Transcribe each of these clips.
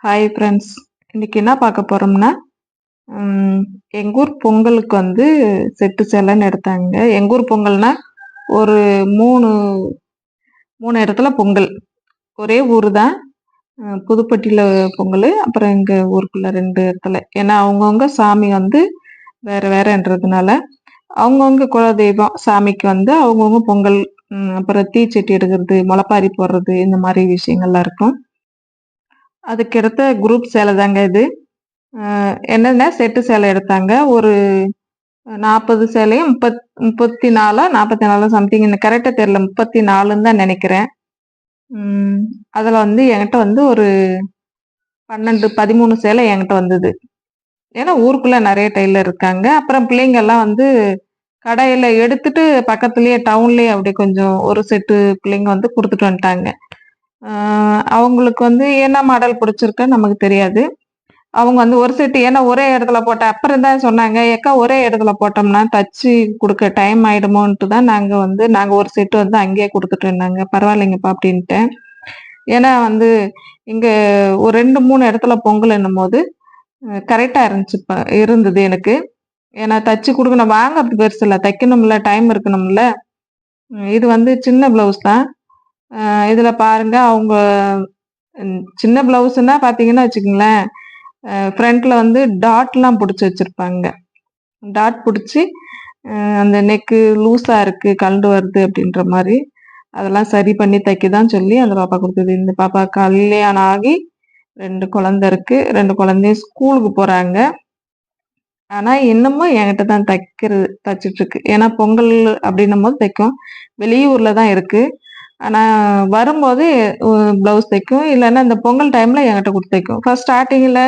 Hi friends. இன்னைக்கு என்ன பார்க்க போறோம்னா, எங்க ஊர் பொங்கலுக்கு வந்து செட்டு சேலைன்னு எடுத்தாங்க. எங்க ஊர் பொங்கல்னா ஒரு 3 இடத்துல பொங்கல். ஒரே ஊரு தான். புதுப்பட்டியில பொங்கலு, அப்புறம் எங்க ஊருக்குள்ள 2 இடத்துல. ஏன்னா அவங்கவங்க சாமி வந்து வேற வேறன்றதுனால, அவங்கவங்க குலதெய்வம் சாமிக்கு வந்து அவங்கவங்க பொங்கல், அப்புறம் தீச்சட்டி எடுக்கிறது, முளைப்பாரி போடுறது இந்த மாரி விஷயங்கள்லாம் இருக்கும். அதுக்கடுத்த குரூப் சேலை தாங்க இது. என்னன்னா செட்டு சேலை எடுத்தாங்க. ஒரு 40 சேலையும் 34 44 சம்திங் எனக்கு கரெக்ட்டா தெரியல. 34ன்னு தான் நெனைக்கிறேன். ம். அதுல வந்து என்கிட்ட வந்து ஒரு 12, 13 சேலை என்கிட்ட வந்தது. ஏன்னா ஊருக்குள்ள நெறைய டெய்லர் இருக்காங்க. அப்புறம் பிள்ளைங்கலாம் வந்து கடையில எடுத்துட்டு பக்கத்துலயே டவுன்லயே அப்படியே கொஞ்சம் ஒரு செட்டு பிள்ளைங்க வந்து குடுத்துட்டு வந்துட்டாங்க. அ அவங்களுக்கு வந்து என்ன மாடல் புடிச்சிருக்குன்னு நமக்கு தெரியாது. அவங்க வந்து ஒரு செட்டு ஏன்னா ஒரே இடத்துல போட்டேன். அப்புறம் தான் சொன்னாங்க, "ஏக்கா ஒரே இடத்துல போட்டோம்னா தச்சு குடுக்க டைம் ஆயிடுமோன்ட்டு தான் நாங்க ஒரு செட்டு வந்து அங்கேயே குடுத்துட்டோம்னாங்க." "பரவாயில்லைங்கப்பா" அப்படின்ட்டேன். ஏன்னா வந்து இங்க ஒரு 2, 3 இடத்துல பொங்கலுன்னும்போது கரெக்ட்டா இருந்தது எனக்கு. ஏன்னா தச்சு குடுக்கணும். வாங்குறது பெருசு இல்ல. தைக்கணும்ல, டைம் இருக்கணும்ல. இது வந்து சின்ன ப்ளவுஸ் தான். இதுல பாருங்க அவங்க சின்ன ப்ளவுஸ்ன்னா பார்த்தீங்கன்னா வச்சுக்கங்களேன், ஃப்ரண்ட்ல வந்து டாட்லாம் புடிச்சு வச்சிருப்பாங்க. டாட் புடிச்சு, அந்த நெக்கு லூஸா இருக்கு, கழண்டு வருது அப்படின்ற மாரி, அதெல்லாம் சரி பண்ணி தைக்க தான் சொல்லி அந்த பாப்பா குடுத்தது. இந்த பாப்பா கல்யாணம் ஆகி 2 குழந்தை இருக்கு. 2 குழந்தையும் ஸ்கூலுக்கு போறாங்க. ஆனா, இன்னமும் என்கிட்ட தான் தச்சுட்ருக்கு. ஏன்னா பொங்கல் அப்படின்னும்போது தைக்கும். வெளியூர்ல தான் இருக்கு. ஆனா, வரும்போது அ ப்ளவுஸ் தைக்கும். இல்லன்னா இந்த பொங்கல் டைம்ல என்கிட்ட குடுத்து தைக்கும். ஃபர்ஸ்ட் ஸ்டார்ட்டிங்ல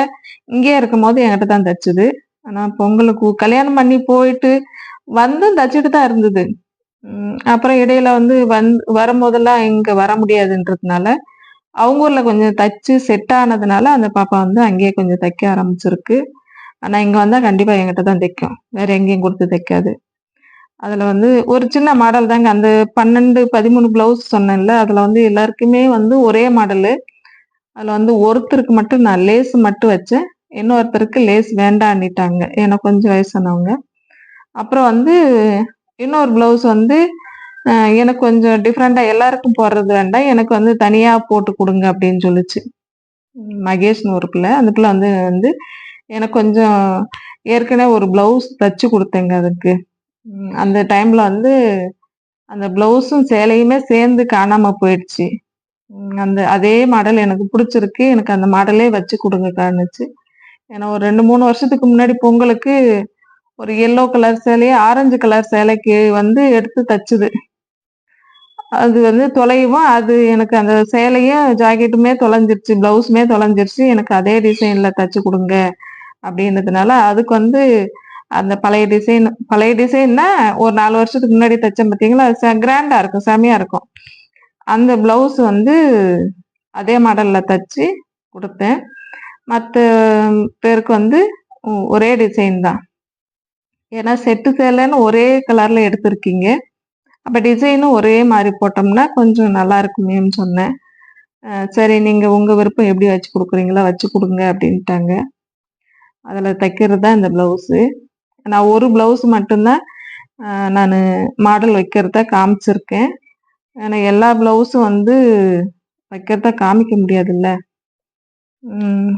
இங்கேயே இருக்கும்போது என்கிட்ட தான் தச்சுது. ஆனா, பொங்கலுக்கு கல்யாணம் பண்ணி போயிட்டு வந்தும் தச்சுட்டு தான் இருந்தது. அப்புறம் இடையில வந்து வரும்போதெல்லாம் இங்க வர முடியாதுன்றதுனால, அவங்க ஊர்ல கொஞ்சம் தச்சு செட் ஆனதுனால, அந்த பாப்பா வந்து அங்கேயே கொஞ்சம் தைக்க ஆரம்பிச்சிருக்கு. ஆனா, இங்க வந்தா கண்டிப்பா என்கிட்ட தான் தைக்கும். வேற எங்கேயும் குடுத்து தைக்காது. அதுல வந்து ஒரு சின்ன மாடல் தாங்க. அந்த 12, 13 ப்ளவுஸ் சொன்னேன்ல, அதுல வந்து எல்லாருக்குமே வந்து ஒரே மாடலு. அதுல வந்து ஒருத்தருக்கு மட்டும் நான் லேஸ் மட்டும் வச்சேன். இன்னொருத்தருக்கு லேஸ் வேண்டான்னிட்டாங்க. ஏன்னா கொஞ்சம் வயசானவங்க. அப்புறம் வந்து இன்னொரு ப்ளவுஸ் வந்து அ எனக்கு கொஞ்சம் டிஃப்ரெண்டா எல்லாருக்கும் போடுறது வேண்டாம். எனக்கு வந்து தனியா போட்டு குடுங்க அப்படின்னு சொல்லுச்சு. மகேஷ்ன்னு ஒரு பிள்ளை. அந்த பிள்ளை வந்து வந்து எனக்கு கொஞ்சம் ஏற்கனவே ஒரு ப்ளவுஸ் தச்சு குடுத்தேங்க அதுக்கு. அந்த டைம்ல வந்து அந்த ப்ளவுஸும் சேலையுமே சேர்ந்து காணாம போயிடுச்சு. அந்த அதே மாடல் எனக்கு புடிச்சிருக்கு. எனக்கு அந்த மாடலே வச்சு குடுங்கக்கான்னுச்சு. ஏன்னா ஒரு 2, 3 வருஷத்துக்கு முன்னாடி பொங்கலுக்கு ஒரு எல்லோ கலர் சேலைய ஆரஞ்சு கலர் சேலைக்கு வந்து எடுத்து தச்சுது. அது வந்து தொலைவும் அது எனக்கு அந்த சேலையும், ஜாக்கெட்டுமே தொலைஞ்சிருச்சு. ப்ளவுஸுமே தொலைஞ்சிருச்சு. எனக்கு அதே டிசைன்ல தச்சு குடுங்க அப்டின்னதுனால, அதுக்கு வந்து அந்த பழைய டிசைன்னா ஒரு 4 வருஷத்துக்கு முன்னாடி தச்சேன் பார்த்தீங்களா? கிராண்டா இருக்கும். செமையா இருக்கும். அந்த ப்ளவுஸ் வந்து அதே மாடல்ல தச்சு குடுத்தேன். மத்த பேருக்கு வந்து ஒரே டிசைன் தான். ஏன்னா செட்டு சேலைன்னு ஒரே கலர்ல எடுத்திருக்கீங்க. அப்ப டிசைனும் ஒரே மாரி போட்டோம்னா கொஞ்சம் நல்லா இருக்குமேன்னு சொன்னேன். சரி நீங்க உங்க விருப்பம் எப்படி வச்சு குடுக்குறீங்களோ வச்சு குடுங்க அப்டின்ட்டாங்க. அதுல தைக்கிறது தான் இந்த ப்ளவுஸு. நான் ஒரு ப்ளவுஸ் மட்டும் தான் நானு மாடல் வைக்கிறத காமிச்சிருக்கேன். ஏன்னா எல்லா ப்ளவுஸும் வந்து வைக்கிறத காமிக்க முடியாதுல்ல. ம்.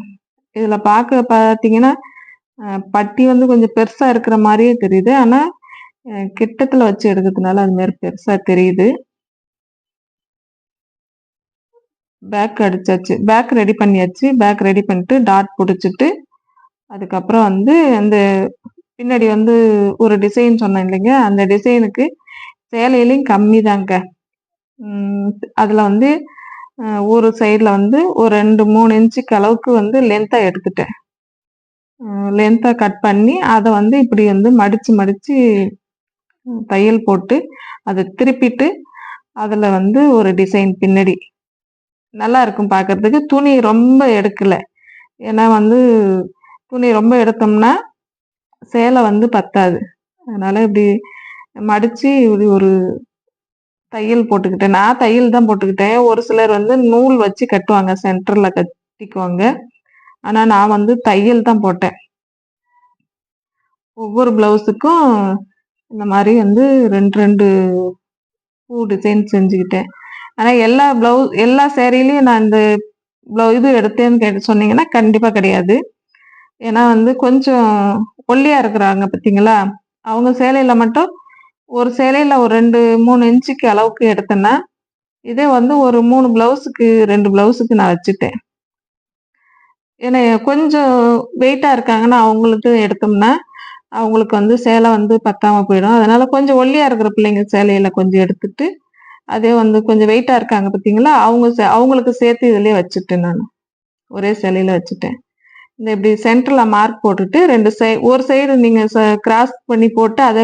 இதுல பார்த்தீங்கன்னா, பட்டி வந்து கொஞ்சம் பெருசா இருக்கிற மாரியே தெரியுது. ஆனா, கிட்டத்துல வச்சு எடுக்கிறதுனால அது மாரி பெருசா தெரியுது. பேக் அடிச்சாச்சு. பேக் ரெடி பண்ணியாச்சு. பேக் ரெடி பண்ணிட்டு டாட் புடிச்சுட்டு, அதுக்கப்புறம் வந்து அந்த பின்னாடி வந்து ஒரு டிசைன் சொன்னேன் இல்லைங்க, அந்த டிசைனுக்கு சேலையிலயும் கம்மி தாங்க. ம். அதுல வந்து ஒரு சைடுல வந்து ஒரு 2, 3 இன்ச்சுக்கு அளவுக்கு வந்து லென்த்தா எடுத்துட்டேன். லென்த்தா கட் பண்ணி, அத வந்து இப்படி வந்து மடிச்சு, மடிச்சு தையல் போட்டு, அத திருப்பிட்டு, அதுல வந்து ஒரு டிசைன் பின்னாடி. நல்லா இருக்கும் பாக்கறதுக்கு. துணி ரொம்ப எடுக்கல. ஏன்னா வந்து துணி ரொம்ப எடுத்தோம்னா, சேலை வந்து பத்தாது. அதனால இப்படி மடிச்சு இப்படி ஒரு தையல் போட்டுக்கிட்டேன். நான் தையல் தான் போட்டுக்கிட்டேன். ஒரு சிலர் வந்து நூல் வச்சு கட்டுவாங்க. சென்டர்ல கட்டிக்குவாங்க. ஆனா நான் வந்து தையல் தான் போட்டேன். ஒவ்வொரு பிளவுஸுக்கும் இந்த மாரி வந்து 2, 2 பூ டிசைன் செஞ்சுக்கிட்டேன். ஆனா எல்லா சேரீலயும் நான் இந்த இது எடுத்தேன்னு சொன்னீங்கன்னா, கண்டிப்பா கிடையாது. ஏன்னா வந்து கொஞ்சம் ஒல்லியா இருக்கிறாங்க பார்த்தீங்களா? அவங்க சேலையில மட்டும் ஒரு சேலையில ஒரு 2, 3 இன்ச்சுக்கு அளவுக்கு எடுத்தேன்னா, இதே வந்து ஒரு 3 பிளவுஸுக்கு 2 பிளவுஸுக்கு நான் வச்சுட்டேன். ஏன்னா கொஞ்சம் வெயிட்டா இருக்காங்கன்னா, அவங்களுக்கு எடுத்தோம்னா, அவங்களுக்கு வந்து சேலை வந்து பத்தாம போயிடும். அதனால கொஞ்சம் ஒல்லியா இருக்கிற பிள்ளைங்க சேலையில கொஞ்சம் எடுத்துட்டு, அதே வந்து கொஞ்சம் வெயிட்டா இருக்காங்க பார்த்தீங்களா? அவங்களுக்கு சேர்த்து இதிலயே வச்சுட்டேன் நானு. ஒரே சேலையில வச்சுட்டேன். இந்த இப்படி சென்டர்ல மார்க் போட்டுட்டு 2 ஒரு சைடு நீங்க கிராஸ் பண்ணி போட்டு அத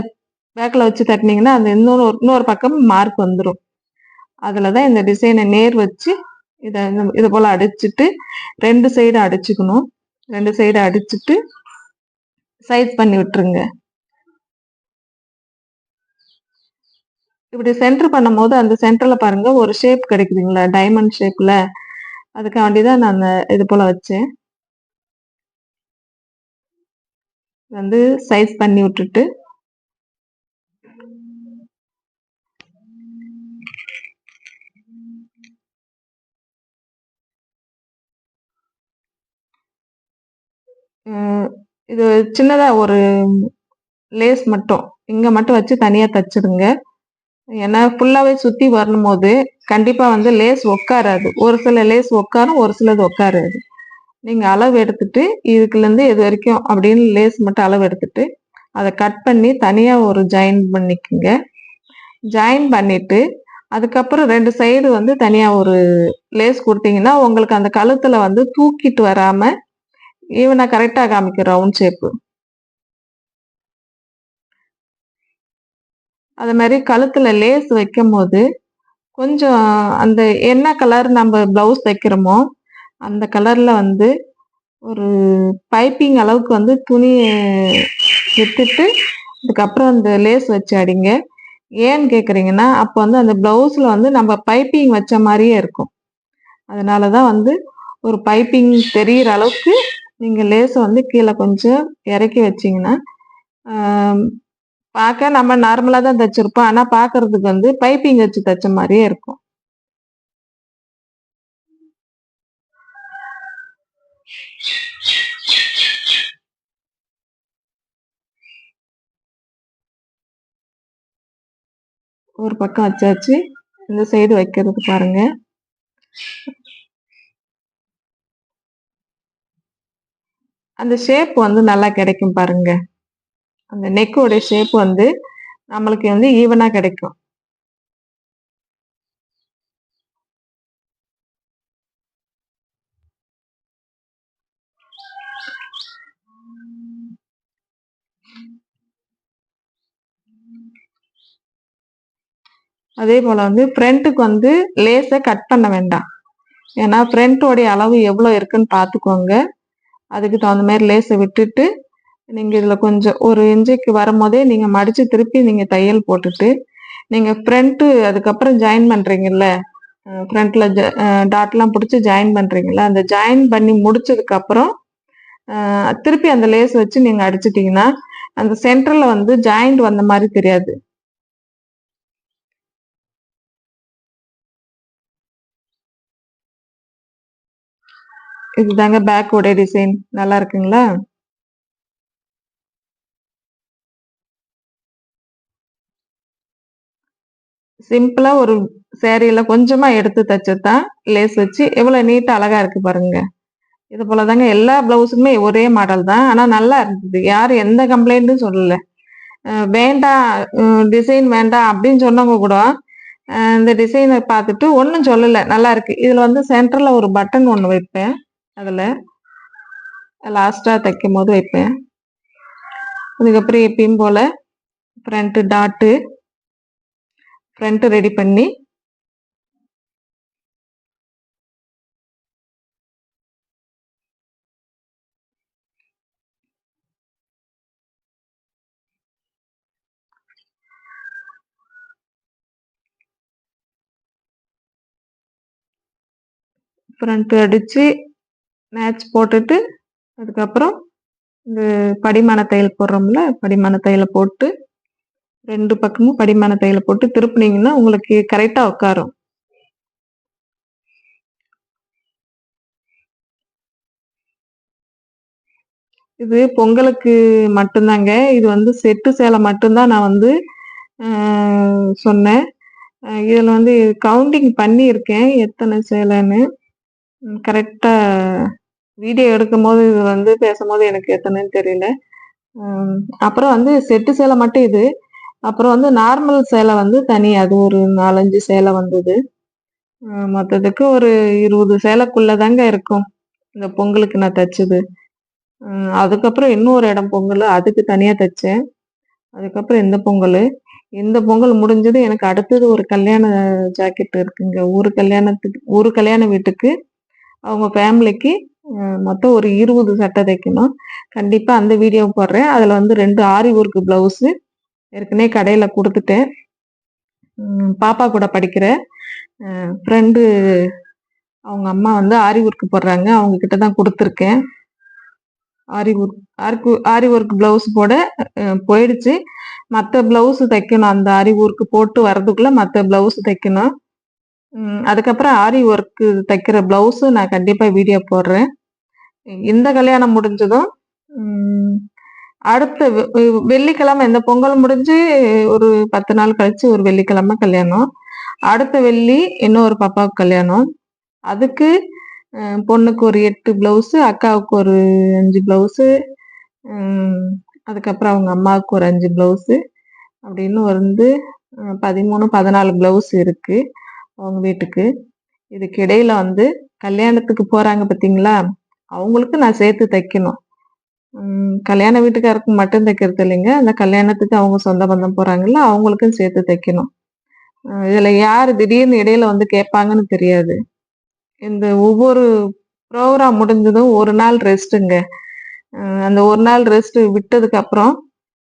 பேக்ல வச்சு தட்டினீங்கன்னா, அந்த இன்னொரு பக்கம் மார்க் வந்துரும். அதுல தான் இந்த டிசைன நேர் வச்சு இது போல அடிச்சுட்டு 2 சைடும் அடிச்சுக்கணும். 2 சைடும் அடிச்சுட்டு சைஸ் பண்ணி விட்டுருங்க. இப்படி சென்டர் பண்ணும்போது அந்த சென்டர்ல பாருங்க ஒரு ஷேப் கிடைக்குதுங்களா? டைமண்ட் ஷேப்ல. அதுக்காண்டி தான் நான் இது போல வச்சேன். வந்து சைஸ் பண்ணி விட்டுட்டு இது சின்னதா ஒரு லேஸ் மட்டும் இங்க மட்டும் வச்சு தனியா தச்சிடுங்க. ஏன்னா ஃபுல்லாவே சுத்தி வரும்போது கண்டிப்பா வந்து லேஸ் உட்காராது. ஒரு சில லேஸ் உட்காரும், ஒரு சிலது உட்காராது. நீங்க அளவு எடுத்துட்டு இதுக்குலேருந்து இது வரைக்கும் அப்படின்னு லேஸ் மட்டும் அளவு எடுத்துட்டு அதை கட் பண்ணி தனியா ஒரு ஜாயின் பண்ணிக்கோங்க. ஜாயின் பண்ணிட்டு அதுக்கப்புறம் 2 சைடு வந்து தனியா ஒரு லேஸ் கொடுத்தீங்கன்னா உங்களுக்கு அந்த கழுத்துல வந்து தூக்கிட்டு வராம ஈவனா கரெக்டா காமிக்கும் ரவுண்ட் ஷேப்பு. அது மாதிரி கழுத்துல லேஸ் வைக்கும் போது கொஞ்சம் அந்த என்ன கலர் நம்ம பிளவுஸ் தைக்கிறோமோ அந்த கலர்ல வந்து ஒரு பைப்பிங் அளவுக்கு வந்து துணி விட்டுட்டு அதுக்கப்புறம் அந்த லேஸ் வச்சு அடிங்க. ஏன்னு கேக்குறீங்கன்னா அப்போ வந்து அந்த பிளவுஸ்ல வந்து நம்ம பைப்பிங் வச்ச மாதிரியே இருக்கும். அதனாலதான் வந்து ஒரு பைப்பிங் தெரியிற அளவுக்கு நீங்க லேஸை வந்து கீழே கொஞ்சம் இறக்கி வச்சீங்கன்னா பார்க்க நம்ம நார்மலா தான் தைச்சிருப்போம். ஆனா பாக்குறதுக்கு வந்து பைப்பிங் வச்சு தைச்ச மாதிரியே இருக்கும். ஒரு பக்கம் வச்சாச்சு. இந்த சைடு வைக்கிறது பாருங்க. அந்த ஷேப் வந்து நல்லா கிடைக்கும் பாருங்க. அந்த நெக்கோட ஷேப் வந்து நம்மளுக்கு வந்து ஈவனா கிடைக்கும். அதே போல வந்து ஃப்ரண்ட்டுக்கு வந்து லேஸை கட் பண்ண வேண்டாம். ஏன்னா ஃப்ரண்ட்டோடைய அளவு எவ்வளோ இருக்குன்னு பார்த்துக்கோங்க. அதுக்கு தகுந்த மாதிரி லேஸை விட்டுட்டு நீங்க இதுல கொஞ்சம் ஒரு இன்ச்சுக்கு வரும்போதே நீங்க மடிச்சு திருப்பி நீங்க தையல் போட்டுட்டு நீங்க ஃப்ரண்ட் அதுக்கப்புறம் ஜாயின் பண்றீங்கல்ல, ஃப்ரண்ட்ல டாட்லாம் பிடிச்சி ஜாயின் பண்றீங்கல்ல, அந்த ஜாயின் பண்ணி முடிச்சதுக்கு அப்புறம் திருப்பி அந்த லேஸ் வச்சு நீங்க அடிச்சிட்டீங்கன்னா அந்த சென்டர்ல வந்து ஜாயிண்ட் வந்த மாதிரி தெரியாது. இதுதாங்க பேக்கோட டிசைன். நல்லா இருக்குங்களா? சிம்பிளா ஒரு சேரீல கொஞ்சமா எடுத்து தச்சதுதான் லேஸ் வச்சு எவ்வளவு நீட்டா அழகா இருக்கு பாருங்க. இது போலதாங்க எல்லா பிளவுஸுமே ஒரே மாடல் தான். ஆனா நல்லா இருந்தது. யாரும் எந்த கம்ப்ளைண்ட்டும் சொல்லல. வேண்டாம் டிசைன் வேண்டாம் அப்படின்னு சொன்னவங்க கூட இந்த டிசைனை பார்த்துட்டு ஒன்றும் சொல்லல. நல்லா இருக்கு. இதுல வந்து சென்டர்ல ஒரு பட்டன் ஒன்று வைப்பேன். அதுல லாஸ்டா தைக்கும் போது வைப்பேன். அதுக்கப்புறம் எப்பயும் போல ஃப்ரண்ட் டாட்டு ஃப்ரண்ட் ரெடி பண்ணி ஃப்ரண்ட் அடிச்சு மேட்ச் போட்டுட்டு அதுக்கப்புறம் இந்த படிமான தையல் போடுறோம்ல, படிமான தையலை போட்டு 2 பக்கமும் படிமான தையலை போட்டு திருப்புனீங்கன்னா உங்களுக்கு கரெக்டா உட்காரும். இது பொங்கலுக்கு மட்டும்தாங்க. இது வந்து செட்டு சேலை மட்டும்தான் நான் வந்து சொன்னேன். இதில் வந்து கவுண்டிங் பண்ணியிருக்கேன் எத்தனை சேலைன்னு. கரெக்டா வீடியோ எடுக்கும்போது இது வந்து பேசும்போது எனக்கு எத்தனைன்னு தெரியல. அப்புறம் வந்து செட்டு சேலை மட்டும் இது. அப்புறம் வந்து நார்மல் சேலை வந்து தனி, அது ஒரு 4, 5 சேலை வந்தது. மொத்தத்துக்கு ஒரு 20 சேலைக்குள்ள தாங்க இருக்கும் இந்த பொங்கலுக்கு நான் தச்சது. அதுக்கப்புறம் இன்னொரு இடம் பொங்கல், அதுக்கு தனியா தச்சேன். அதுக்கப்புறம் இந்த பொங்கல் முடிஞ்சது. எனக்கு அடுத்தது ஒரு கல்யாண ஜாக்கெட் இருக்குங்க. ஒரு கல்யாண வீட்டுக்கு அவங்க ஃபேமிலிக்கு மொத்தம் ஒரு 20 சட்டை தைக்கணும். கண்டிப்பா அந்த வீடியோ போடுறேன். அதுல வந்து 2 ஆரி ஒர்க் பிளவுஸ் ஏற்கனவே கடையில கொடுத்துட்டேன். பாப்பா கூட படிக்கிற ஃப்ரெண்டு, அவங்க அம்மா வந்து ஆரி ஒர்க் போடுறாங்க, அவங்க கிட்ட தான் கொடுத்துருக்கேன். ஆரி ஒர்க் பிளவுஸ் போட போயிடுச்சு. மற்ற பிளவுஸ் தைக்கணும். அந்த ஆரி ஒர்க் போட்டு வர்றதுக்குள்ள மற்ற பிளவுஸ் தைக்கணும். அதுக்கப்புறம் ஆரி ஒர்க் தைக்கிற பிளவுஸ் நான் கண்டிப்பா வீடியோ போடுறேன். இந்த கல்யாணம் முடிஞ்சதும் அடுத்த வெள்ளிக்கிழமை, இந்த பொங்கல் முடிஞ்சு ஒரு 10 நாள் கழிச்சு ஒரு வெள்ளிக்கிழமை கல்யாணம். அடுத்த வெள்ளி இன்னொரு பாப்பாவுக்கு கல்யாணம். அதுக்கு பொண்ணுக்கு ஒரு 8 பிளவுஸு, அக்காவுக்கு ஒரு 5 பிளவுஸு, அதுக்கப்புறம் அவங்க அம்மாவுக்கு ஒரு 5 பிளவுஸு, அப்படின்னு வந்து 13, 14 பிளவுஸ் இருக்கு அவங்க வீட்டுக்கு. இதுக்கு இடையில வந்து கல்யாணத்துக்கு போறாங்க பார்த்தீங்களா, அவங்களுக்கு நான் சேர்த்து தைக்கணும். கல்யாண வீட்டுக்காருக்கு மட்டும் தைக்கிறது இல்லைங்க, அந்த கல்யாணத்துக்கு அவங்க சொந்த பந்தம் போறாங்கல்ல, அவங்களுக்கும் சேர்த்து தைக்கணும். இதுல யார் திடீர்னு இடையில வந்து கேட்பாங்கன்னு தெரியாது. இந்த ஒவ்வொரு ப்ரோக்ராம் முடிஞ்சதும் ஒரு நாள் ரெஸ்ட்டுங்க. அந்த ஒரு நாள் ரெஸ்ட் விட்டதுக்கு அப்புறம்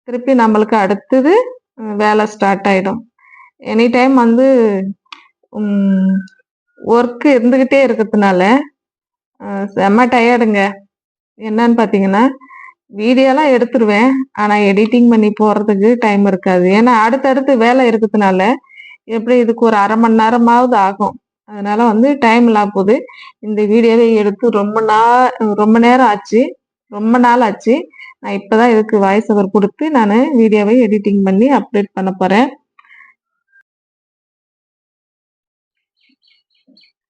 திருப்பி நம்மளுக்கு அடுத்தது வேலை ஸ்டார்ட் ஆயிடும். எனி டைம் வந்து ஒர்க் இருந்துகிட்டே இருக்கிறதுனால செம்ம டயர்டுங்க. என்னன்னு பார்த்தீங்கன்னா, வீடியோலாம் எடுத்துருவேன். ஆனா எடிட்டிங் பண்ணி போடுறதுக்கு டைம் இருக்காது. ஏன்னா அடுத்தடுத்து வேலை இருக்கிறதுனால எப்படி இதுக்கு ஒரு 1/2 மணி நேரமாவது ஆகும். அதனால வந்து டைம் இல்லாம போகுது. இந்த வீடியோவை எடுத்து ரொம்ப நேரம் ஆச்சு. ரொம்ப நாள் ஆச்சு. நான் இப்பதான் இதுக்கு வாய்ஸ் ஓவர் கொடுத்து நான் வீடியோவை எடிட்டிங் பண்ணி அப்டேட் பண்ண போறேன்.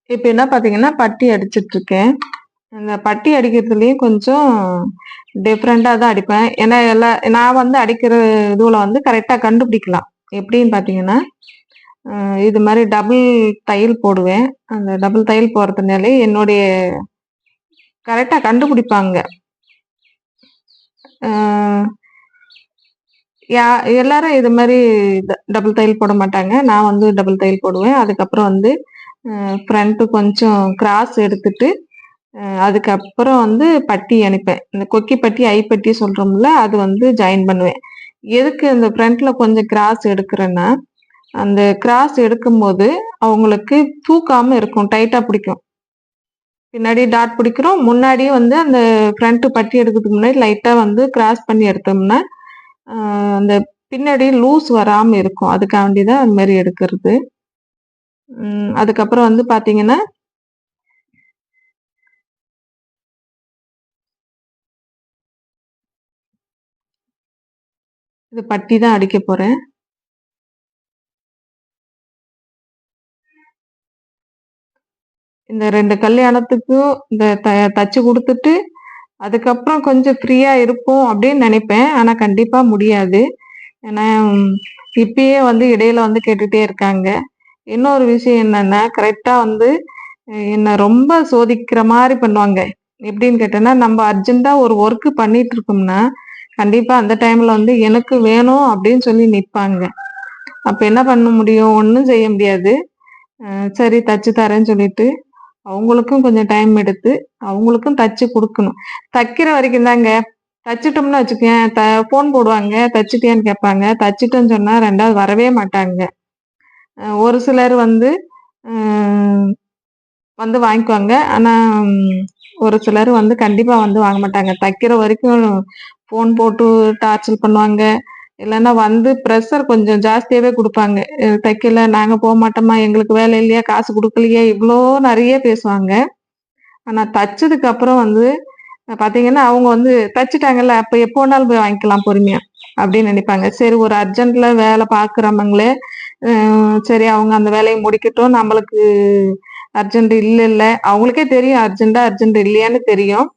இப்ப என்ன பார்த்தீங்கன்னா, பட்டி அடிச்சிட்டு இருக்கேன். இந்த பட்டி அடிக்கிறதுலயும் கொஞ்சம் டிஃப்ரெண்டா தான் அடிப்பேன். ஏன்னா நான் வந்து அடிக்கிற இதுல வந்து கரெக்டா கண்டுபிடிக்கலாம். எப்படின்னு பார்த்தீங்கன்னா, இது மாதிரி டபுள் தையல் போடுவேன். அந்த டபுள் தையல் போடுறதுனாலே என்னுடைய கரெக்டா கண்டுபிடிப்பாங்க. எல்லாரும் இது மாதிரி டபுள் தையல் போட மாட்டாங்க. நான் வந்து டபுள் தையல் போடுவேன். அதுக்கப்புறம் வந்து ஃப்ரண்ட்டு கொஞ்சம் கிராஸ் எடுத்துட்டு அதுக்கப்புறம் வந்து பட்டி அணிப்பேன். இந்த கொக்கி பட்டி, ஐப்பட்டி சொல்றோம்ல, அது வந்து ஜாயின் பண்ணுவேன். எதுக்கு இந்த ஃப்ரண்ட்ல கொஞ்சம் கிராஸ் எடுக்கிறேன்னா, அந்த கிராஸ் எடுக்கும்போது அவங்களுக்கு தூக்காம இருக்கும், டைட்டா பிடிக்கும். பின்னாடி டாட் பிடிக்கிறோம், முன்னாடியும் வந்து அந்த ஃப்ரண்ட் பட்டி எடுக்கிறதுக்கு முன்னாடி லைட்டா வந்து கிராஸ் பண்ணி எடுத்தோம்னா அந்த பின்னாடி லூஸ் வராம இருக்கும். அதுக்காண்டி தான் அந்த மாதிரி எடுக்கிறது. அதுக்கப்புறம் வந்து பாத்தீங்கன்னா, இது பட்டி தான் அடிக்க போறேன். இந்த 2 கல்யாணத்துக்கும் இந்த தச்சு கொடுத்துட்டு அதுக்கப்புறம் கொஞ்சம் ஃப்ரீயா இருப்போம் அப்படின்னு நினைப்பேன். ஆனா கண்டிப்பா முடியாது. ஏன்னா இப்பயே வந்து இடையில வந்து கேட்டுட்டே இருக்காங்க. இன்னொரு விஷயம் என்னன்னா, கரெக்டா வந்து என்ன ரொம்ப சோதிக்கிற மாதிரி பண்ணுவாங்க. எப்படின்னு கேட்டேன்னா, நம்ம அர்ஜென்ட்டா ஒரு ஒர்க் பண்ணிட்டு இருக்கோம்னா கண்டிப்பா அந்த டைம்ல வந்து எனக்கு வேணும் அப்படின்னு சொல்லி நிற்பாங்க. அப்ப என்ன பண்ண முடியும்? ஒன்றும் செய்ய முடியாது. சரி தச்சு தரேன்னு சொல்லிட்டு அவங்களுக்கும் கொஞ்சம் டைம் எடுத்து அவங்களுக்கும் தச்சு கொடுக்கணும். தைக்கிற வரைக்கும் தாங்க. தச்சுட்டோம்னு வச்சுக்கேன், ஃபோன் போடுவாங்க, தச்சுட்டியான்னு கேட்பாங்க. தச்சுட்டேன்னு சொன்னா 2வது வரவே மாட்டாங்க. ஒரு சிலர் வந்து வந்து வாங்கிக்குவாங்க. ஆனா ஒரு சிலர் வந்து கண்டிப்பா வந்து வாங்க மாட்டாங்க. தைக்கிற வரைக்கும் ஃபோன் போட்டு டார்ச்சர் பண்ணுவாங்க. இல்லன்னா வந்து ப்ரெஷர் கொஞ்சம் ஜாஸ்தியாவே குடுப்பாங்க. தைக்கல, நாங்க போமாட்டோம்மா, எங்களுக்கு வேலை இல்லையா, காசு குடுக்கலையே, இவ்ளோ நெறைய பேசுவாங்க. ஆனா தச்சதுக்கு அப்புறம் வந்து பாத்தீங்கன்னா, அவங்க வந்து தச்சுட்டாங்கல்ல, அப்ப எப்போ வேணாலும் போய் வாங்கிக்கலாம் பொறுமையா, அப்படின்னு நெனைப்பாங்க. சரி ஒரு அர்ஜென்ட்ல வேலை பாக்குறவங்களே, அ சரி அவங்க அந்த வேலைய முடிக்கட்டும். நம்மளுக்கு அர்ஜென்ட் இல்லல்ல. அவங்களுக்கே தெரியும் அர்ஜென்ட் இல்லையான்னு தெரியும்.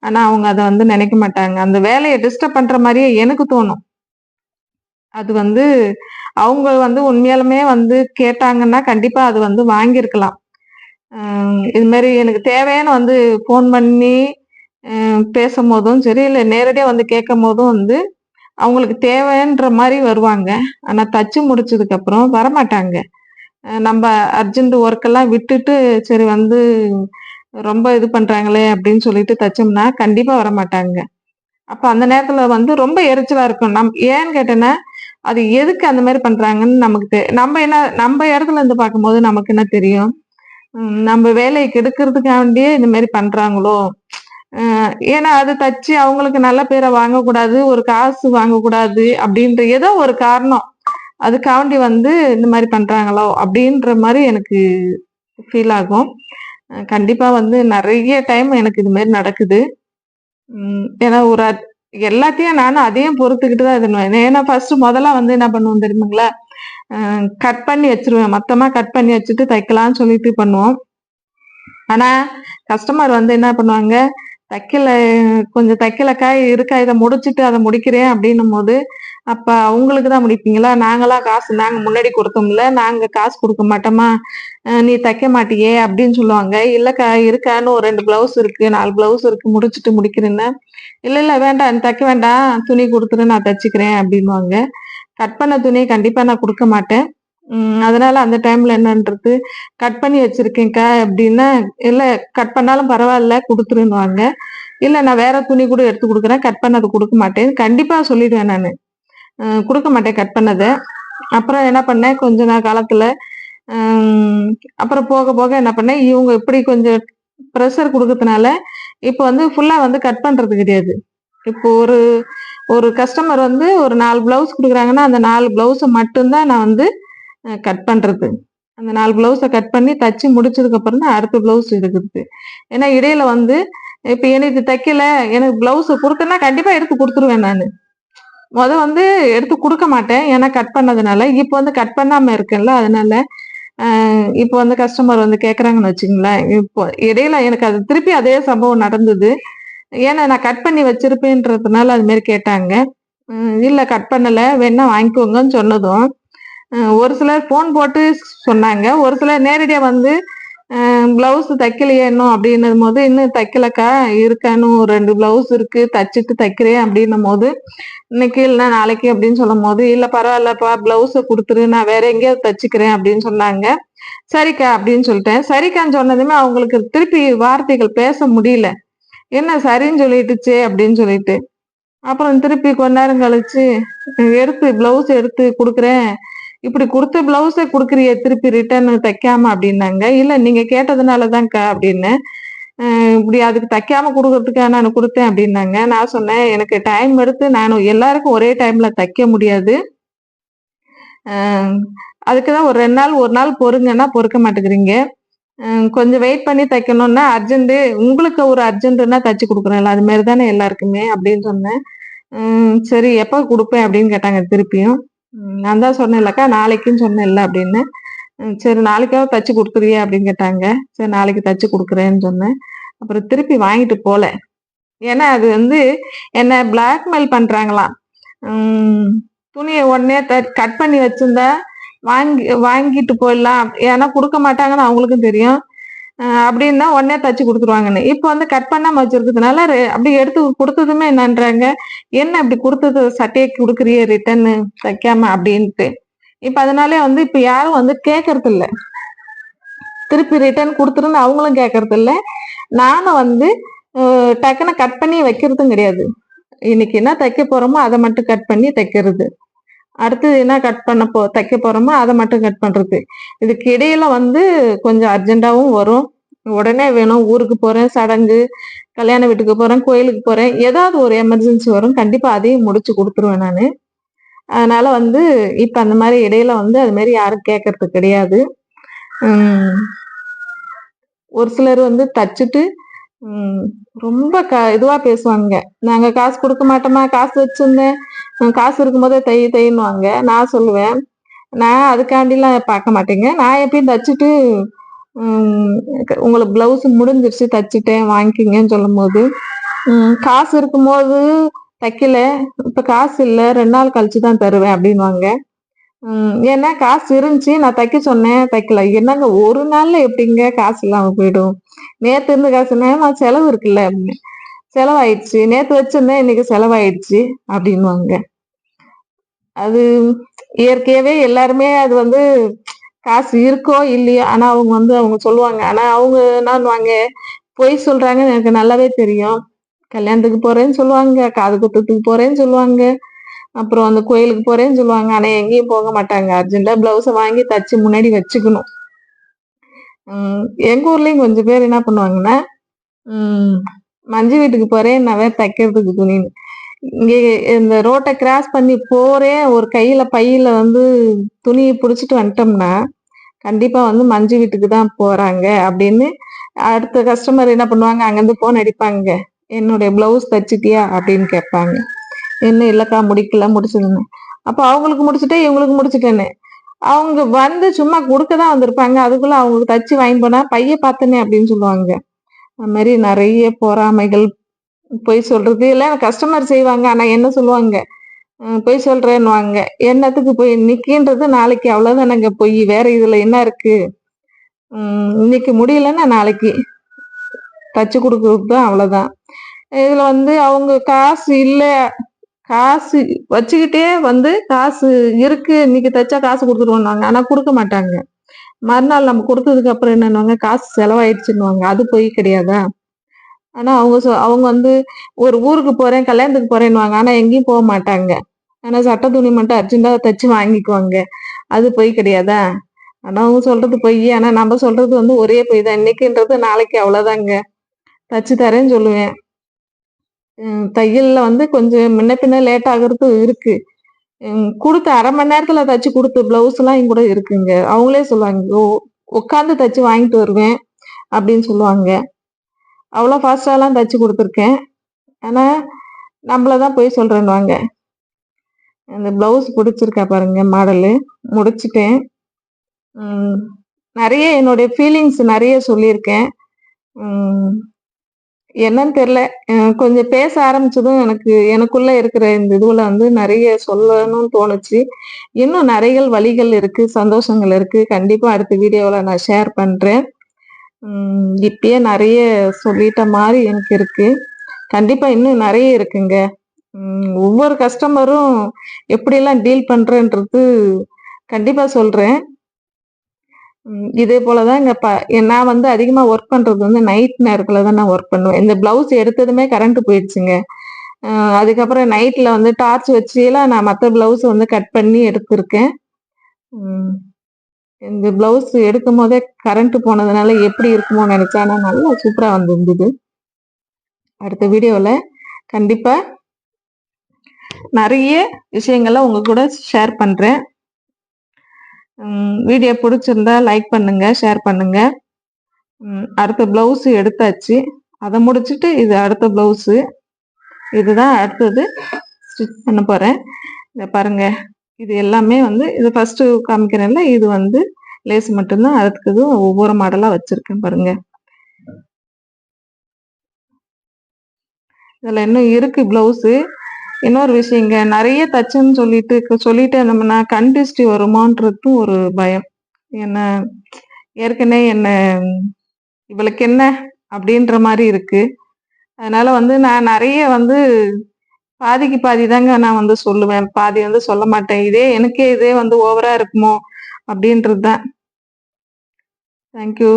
ஆனா அவங்க அத வந்து நெனைக்க மாட்டாங்க. அந்த வேலைய டிஸ்டர்ப் பண்ற மாரியே எனக்கு தோணும். அது வந்து அவங்க வந்து உண்மையாலுமே வந்து கேட்டாங்கன்னா, கண்டிப்பா அது வந்து வாங்கியிருக்கலாம். இது மாரி எனக்கு தேவைன்னு வந்து ஃபோன் பண்ணி பேசும்போதும் சரி, இல்ல நேரடியா வந்து கேட்கும்போதும் வந்து, அவங்களுக்கு தேவைன்ற மாரி வருவாங்க. ஆனா தச்சு முடிச்சதுக்கப்புறம் வரமாட்டாங்க. நம்ப அர்ஜென்ட் ஒர்க்கெல்லாம் விட்டுட்டு, சரி வந்து ரொம்ப இது பண்றாங்களே அப்படின்னு சொல்லிட்டு தச்சோம்னா, கண்டிப்பா வரமாட்டாங்க. அப்ப அந்த நேரத்துல வந்து ரொம்ப எரிச்சலா இருக்கும். ஏன்னு கேட்டேன்னா, அது எதுக்கு அந்த மாரி பண்றாங்கன்னு நமக்கு நம்ப இடத்துல இருந்து பார்க்கும்போது நமக்கு என்ன தெரியும்? நம்ப வேலைய கெடுக்கிறதுக்காண்டியே இந்த மாரி பண்றாங்களோ! அ ஏன்னா அது தச்சு அவங்களுக்கு நல்ல பேர வாங்கக்கூடாது, ஒரு காசு வாங்கக்கூடாது அப்படின்ற ஏதோ ஒரு காரணம். அதுக்காண்டி வந்து இந்த மாரி பண்றாங்களோ! அப்படின்ற மாரி எனக்கு ஃபீல் ஆகும். கண்டிப்பா வந்து நெறைய டைம் எனக்கு இது மாரி நடக்குது. ஏன்னா எல்லாத்தையும் நானும் அதையும் பொறுத்துக்கிட்டு தான் இது பண்ணுவேன். ஏன்னா மொதல்ல வந்து என்ன பண்ணுவோம் தெரியுமாங்களா? அ கட் பண்ணி வச்சுருவேன். மொத்தமா கட் பண்ணி வச்சுட்டு தைக்கலான்னு சொல்லிட்டு பண்ணுவோம். ஆனா, கஸ்டமர் வந்து என்ன பண்ணுவாங்க, தைக்கல கொஞ்சம் தைக்கலக்கா, இருக்கா இத முடிச்சுட்டு அத முடிக்கிறேன் அப்டின்னும்போது, அப்ப அவங்களுக்கு தான் முடிப்பீங்களா? நாங்க முன்னாடி குடுத்தோம்ல, நாங்க காசு குடுக்க மாட்டோமா? நீ தைக்க மாட்டியே அப்டின்னு சொல்லுவாங்க. இல்லக்கா இருக்கான்னு ஒரு 2 ப்ளவுஸ் இருக்கு, 4 ப்ளவுஸ் இருக்கு முடிச்சுட்டு முடிக்கிறேன்னா, இல்ல வேண்டாம் நீ தைக்க வேண்டாம். துணி குடுத்துரு நான் தச்சுக்கிறேன் அப்டின்னுவாங்க. கட் பண்ண துணி கண்டிப்பா நான் குடுக்க மாட்டேன். அதனால அந்த டைம்ல என்னன்றது, கட் பண்ணி வச்சிருக்கேன்க்கா அப்டின்னா, இல்ல கட் பண்ணாலும் பரவால்ல குடுத்துருன்னுவாங்க. இல்ல நான் வேற துணி கூட எடுத்து குடுக்குறேன். கட் பண்ணது குடுக்க மாட்டேன். கண்டிப்பா சொல்லிடுவேன் நானு. குடுக்க மாட்டேன் கட் பண்ணத. அப்புறம் என்ன பண்ணேன், கொஞ்ச நாள் காலத்துல, ம் அப்புறம் போக போக என்ன பண்ணேன், இவங்க இப்படி கொஞ்சம் ப்ரெஷர் குடுக்கறதுனால, இப்ப வந்து ஃபுல்லா வந்து கட் பண்றது கிடையாது. இப்போ ஒரு ஒரு கஸ்டமர் வந்து ஒரு 4 ப்ளவுஸ் குடுக்குறாங்கன்னா, அந்த 4 ப்ளவுஸ மட்டும் தான் நான் வந்து கட் பண்றது. அந்த 4 ப்ளவுஸ கட் பண்ணி தச்சு முடிச்சதுக்கு அப்புறம் தான் அடுத்த ப்ளவுஸ் எடுக்குறது. ஏன்னா இடையில வந்து இப்ப எனக்கு தைக்கல, எனக்கு ப்ளவுஸ் குடுத்தேன்னா கண்டிப்பா எடுத்து குடுத்துருவேன் நானு. வந்து எடுத்து குடுக்க மாட்டேன். ஏன்னா கட் பண்ணதுனால. இப்ப வந்து கட் பண்ணாம இருக்கேன்ல, அதனால இப்ப வந்து கஸ்டமர் வந்து கேட்கறாங்கன்னு வச்சுக்கங்களேன், இப்போ இடையில எனக்கு அது திருப்பி அதே சம்பவம் நடந்தது. ஏன்னா நான் கட் பண்ணி வச்சிருப்பேன்றதுனால அது மாரி கேட்டாங்க. இல்ல கட் பண்ணல, வேணா வாங்கிக்கோங்கன்னு சொன்னதும், ஒரு சிலர் ஃபோன் போட்டு சொன்னாங்க. ஒரு சிலர் நேரடியா வந்து ப்ளவுஸ் தைக்கலையே இன்னும் அப்படின்னும்போது, "இன்னும் தைக்கலக்கா, இருக்கா இன்னும் ஒரு 2 ப்ளவுஸ் இருக்கு, தச்சுட்டு தைக்கிறேன்" அப்படின்னும்போது, "இன்னைக்கு இல்லன்னா நாளைக்கு" அப்படின்னு சொல்லும்போது, "இல்ல பரவாயில்லப்பா, ப்ளவுஸ குடுத்துரு, நான் வேற எங்கேயாவது தச்சுக்கிறேன்" அப்படின்னு சொன்னாங்க. "சரிக்கா" அப்படின்னு சொல்லிட்டேன். சரிக்கான்னு சொன்னதுமே அவங்களுக்கு திருப்பி வார்த்தைகள் பேச முடியல. "என்ன சரின்னு சொல்லிடுச்சே" அப்படின்னு சொல்லிட்டு. அப்புறம் திருப்பி கொஞ்ச நேரம் கழிச்சு, ப்ளவுஸ் எடுத்து குடுக்குறேன். "இப்படி குடுத்த ப்ளவுஸ குடுக்குறியே திருப்பி ரிட்டர்ன் தைக்காம" அப்படின்னாங்க. "இல்ல நீங்க கேட்டதுனால தான்க்கா" அப்படின்னேன். இப்படி அதுக்கு தைக்காம குடுக்கறதுக்கா நான் குடுத்தேன்" அப்படின்னாங்க. நான் சொன்னேன், "எனக்கு டைம் எடுத்து நானும் எல்லாருக்கும் ஒரே டைம்ல தைக்க முடியாது. அ அதுக்கு தான் ஒரு 2 நாள், 1 நாள் பொறுங்கன்னா பொறுக்க மாட்டேங்கிறீங்க. கொஞ்சம் வெயிட் பண்ணி தைக்கணும்னா அர்ஜென்ட்டு உங்களுக்கு ஒரு அர்ஜென்ட்ன்னா தச்சு குடுக்குறேன்ல, அது மாரி தானே எல்லாருக்குமே" அப்படின்னு சொன்னேன். சரி எப்ப குடுப்பேன் அப்படின்னு கேட்டாங்க திருப்பியும். நான் தான் சொன்னேன்லக்கா நாளைக்குன்னு சொன்னேன்ல அப்படின்னு. சரி நாளைக்காவது தச்சு குடுத்துருவியா அப்படின்னு கேட்டாங்க. சரி நாளைக்கு தச்சு குடுக்குறேன்னு சொன்னேன். அப்புறம் திருப்பி வாங்கிட்டு போல. ஏன்னா அது வந்து என்ன பிளாக்மெயில் பண்றாங்களாம். ம் துணிய உடனே கட் பண்ணி வச்சிருந்தா வாங்கிட்டு போயிடலாம். ஏன்னா குடுக்க மாட்டாங்கன்னு அவங்களுக்கும் தெரியும். அப்டின்னா உடனே தச்சு குடுத்துருவாங்கன்னு. இப்ப வந்து கட் பண்ணாம வச்சிருக்கிறதுனால அப்டி எடுத்து குடுத்ததுமே என்னன்றாங்க, "என்ன இப்டி குடுத்தது சட்டைய குடுக்குறியே ரிட்டர்னு தைக்காம" அப்டின்ட்டு. இப்ப அதனாலே வந்து இப்ப யாரும் வந்து கேட்கறதில்ல. திருப்பி ரிட்டர்ன் குடுத்துருன்னு அவங்களும் கேட்கறதில்ல. நானும் வந்து டக்குனு கட் பண்ணி வைக்கிறதும் கிடையாது. இன்னைக்கு என்ன தைக்க போறோமோ அத மட்டும் கட் பண்ணி தைக்கிறது. அடுத்தது என்ன தைக்க போறோமோ அத மட்டும் கட் பண்றது. இதுக்கு இடையில வந்து கொஞ்சம் அர்ஜென்ட்டாவும் வரும். உடனே வேணும், ஊருக்கு போறேன், சடங்கு, கல்யாண வீட்டுக்கு போறேன், கோயிலுக்கு போறேன், ஏதாவது ஒரு எமர்ஜென்சி வரும். கண்டிப்பா அதையும் முடிச்சு குடுத்துருவேன் நானு. அதனால வந்து இப்ப அந்த மாரி இடையில வந்து அது மாரி யாரும் கேட்கறது கிடையாது. ம். ஒரு சிலர் வந்து தச்சுட்டு ம் ரொம்ப இதுவா பேசுவாங்க. நாங்க காசு குடுக்க மாட்டோமா, காசு வச்சிருந்தேன். காசு இருக்கும்போதே தைன்னுவாங்க. நான் சொல்லுவேன், நான் அதுக்காண்டிலாம் பார்க்க மாட்டேங்க. நான் எப்பயும் தச்சுட்டு ம் உங்களுக்கு ப்ளவுஸ் முடிஞ்சிருச்சு தச்சுட்டேன் வாங்கிக்கிங்கன்னு சொல்லும்போது, காசு இருக்கும்போது தைக்கல. இப்ப காசு இல்ல 2 நாள் கழிச்சு தான் தருவேன் அப்டின்னுவாங்க. ஏன்னா காசு இருந்துச்சு. நான் தைக்க சொன்னேன், தைக்கல. என்னங்க ஒரு நாள்ல எப்படிங்க காசு இல்லாம போயிடும்? நேத்து இருந்த காசுன்னா செலவு இருக்குல்ல அப்படின்னு. செலவாயிடுச்சு. நேத்து வச்சிருந்தேன், இன்னைக்கு செலவாயிடுச்சு அப்படின்னுவாங்க. அது இயற்கையாவே எல்லாருமே அது வந்து காசு இருக்கோ இல்லையோ, ஆனா அவங்க வந்து அவங்க சொல்லுவாங்க. ஆனா அவங்க என்னன்னுவாங்க, பொய் சொல்றாங்கன்னு எனக்கு நல்லாவே தெரியும். கல்யாணத்துக்கு போறேன்னு சொல்லுவாங்க, காது குத்துறதுக்கு போறேன்னு சொல்லுவாங்க. அப்புறம் அந்த கோயிலுக்கு போறேன்னு சொல்லுவாங்க. ஆனா எங்கேயும் போக மாட்டாங்க. அர்ஜென்ட்டா பிளவுஸ வாங்கி தச்சு முன்னாடி வச்சுக்கணும். எங்க ஊர்லயும் கொஞ்சம் பேர் என்ன பண்ணுவாங்கன்னா, ம் மஞ்சு வீட்டுக்கு போறேன்னாவே தைக்கிறதுக்கு துணின்னு. இங்கே இந்த ரோட்ட கிராஸ் பண்ணி போறேன், ஒரு கையில பையில வந்து துணிய புடிச்சிட்டு வந்துட்டோம்னா, கண்டிப்பா வந்து மஞ்சு வீட்டுக்கு தான் போறாங்க அப்படின்னு அடுத்த கஸ்டமர் என்ன பண்ணுவாங்க, அங்கருந்து ஃபோன் அடிப்பாங்க. "என்னுடைய பிளவுஸ் தச்சுட்டியா?" அப்படின்னு கேட்பாங்க. "இன்னும் இல்லக்கா முடிக்கல, முடிச்சிருந்தேன்." அப்ப அவங்களுக்கு முடிச்சுட்டேன், இவங்களுக்கு முடிச்சுட்டேன்னு. அவங்க வந்து சும்மா குடுக்க தான் வந்திருப்பாங்க. அதுக்குள்ள அவங்களுக்கு தச்சு வாங்கிட்டு போனா, "பைய பார்த்தனே" அப்படின்னு சொல்லுவாங்க. அது மாரி நெறைய பொறாமைகள், பொய் சொல்றது எல்லாம் கஸ்டமர் செய்வாங்க. ஆனா என்ன சொல்லுவாங்க, பொய் சொல்றேன்னுவாங்க. என்னத்துக்கு பொய்? இன்னைக்குன்றது நாளைக்கு அவ்வளோதானங்க பொய். வேற இதுல என்ன இருக்கு? இன்னைக்கு முடியலன்னா நாளைக்கு தச்சு குடுக்குறது தான் அவ்வளோதான். இதுல வந்து அவங்க காசு இல்ல, காசு வச்சுக்கிட்டே வந்து காசு இருக்கு, இன்னைக்கு தச்சா காசு குடுத்துருவோம்னாங்க. ஆனா குடுக்க மாட்டாங்க. மறுநாள் நம்ம குடுத்ததுக்கு அப்புறம் என்னன்னுவாங்க, காசு செலவாயிடுச்சுன்னுவாங்க. அது பொய் கிடையாதா? ஆனா அவங்க வந்து ஒரு ஊருக்கு போறேன், கல்யாணத்துக்கு போறேன்னுவாங்க. ஆனா எங்கேயும் மாட்டாங்க. ஆனா சட்ட துணி மட்டும் அர்ஜென்ட்டா தச்சு வாங்கிக்குவாங்க. அது பொய் கிடையாதா? ஆனா அவங்க சொல்றது பொய். ஆனா நம்ம சொல்றது வந்து ஒரே பொய் தான். இன்னைக்குன்றது நாளைக்கு அவ்வளோதாங்க. தச்சு தரேன்னு சொல்லுவேன். தையல்ல வந்து கொஞ்சம் முன்ன பின்ன லேட் ஆகுறதும் இருக்கு. குடுத்த 1/2 மணி நேரத்துல தச்சு குடுத்த ப்ளவுஸ்லாம் கூட இருக்குங்க. அவங்களே சொல்லுவாங்க, உட்காந்து தச்சு வாங்கிட்டு வருவேன் அப்படின்னு சொல்லுவாங்க. அவ்வளோ ஃபாஸ்ட்டாலாம் தச்சு குடுத்துருக்கேன். ஆனா, நம்மள தான் பொய் சொல்றேன்னுவாங்க. அந்த ப்ளவுஸ் புடிச்சிருக்கா பாருங்க மாடலு. முடிச்சுட்டேன். ம். நெறைய என்னுடைய ஃபீலிங்ஸ் நெறைய சொல்லியிருக்கேன். ம். என்னன்னு தெரியல. கொஞ்சம் பேச ஆரம்பிச்சதும் எனக்குள்ள இருக்கிற இந்த இதுவுல வந்து நெறைய சொல்லணும்னு தோணுச்சு. இன்னும் நெறைய வழிகள் இருக்கு, சந்தோஷங்கள் இருக்கு. கண்டிப்பா அடுத்த வீடியோல நான் ஷேர் பண்றேன். இப்பயே நெறைய சொல்லிட்ட மாரி எனக்கு இருக்கு. கண்டிப்பா இன்னும் நெறைய இருக்குங்க. ஒவ்வொரு கஸ்டமரும் எப்படிலாம் டீல் பண்றேன்றது கண்டிப்பா சொல்றேன். இதே போல தான் நான் வந்து அதிகமா ஒர்க் பண்றது வந்து நைட் நேரத்துல தான் நான் ஒர்க் பண்ணுவேன். இந்த பிளவுஸ் எடுத்ததுமே கரண்ட் போயிடுச்சுங்க. அ அதுக்கப்புறம் நைட்ல வந்து டார்ச் வச்சுலாம் நான் மத்த பிளவுஸ் வந்து கட் பண்ணி எடுத்திருக்கேன். ம். இந்த பிளவுஸ் எடுக்கும்போதே கரண்ட் போனதுனால எப்படி இருக்குமோன்னு நெனச்சேன். ஆனா நல்லா சூப்பரா வந்திருந்தது. அடுத்த வீடியோல கண்டிப்பா நெறைய விஷயங்கள உங்க கூட ஷேர் பண்றேன். வீடியோ புடிச்சிருந்தா லைக் பண்ணுங்க, ஷேர் பண்ணுங்க. அடுத்த பிளவுஸ் எடுத்தாச்சு. அத முடிச்சுட்டு இது அடுத்த பிளவுஸு. இதுதான் அடுத்தது ஸ்டிச் பண்ண போறேன். இத பாருங்க. இது எல்லாமே வந்து இது ஃபர்ஸ்ட்டு காமிக்கிறேன்ல, இது வந்து லேஸ் மட்டும் தான். அடுத்தது ஒவ்வொரு மாடலா வச்சிருக்கேன் பாருங்க. இதுல இன்னும் இருக்கு பிளவுஸு. இன்னொரு விஷயங்க, நெறைய தச்சேன்னு சொல்லிட்டு இருந்தோம்னா கண் திருஷ்டி வருமான்றதும் ஒரு பயம். ஏன்னா, ஏற்கனவே இவளுக்கு என்ன அப்படின்ற மாரி இருக்கு. அதனால வந்து நான் நெறைய வந்து பாதிக்கு பாதி தாங்க நான் வந்து சொல்லுவேன். பாதி வந்து சொல்ல மாட்டேன். இதே வந்து ஓவரா இருக்குமோ அப்படின்றது தான். Thank you.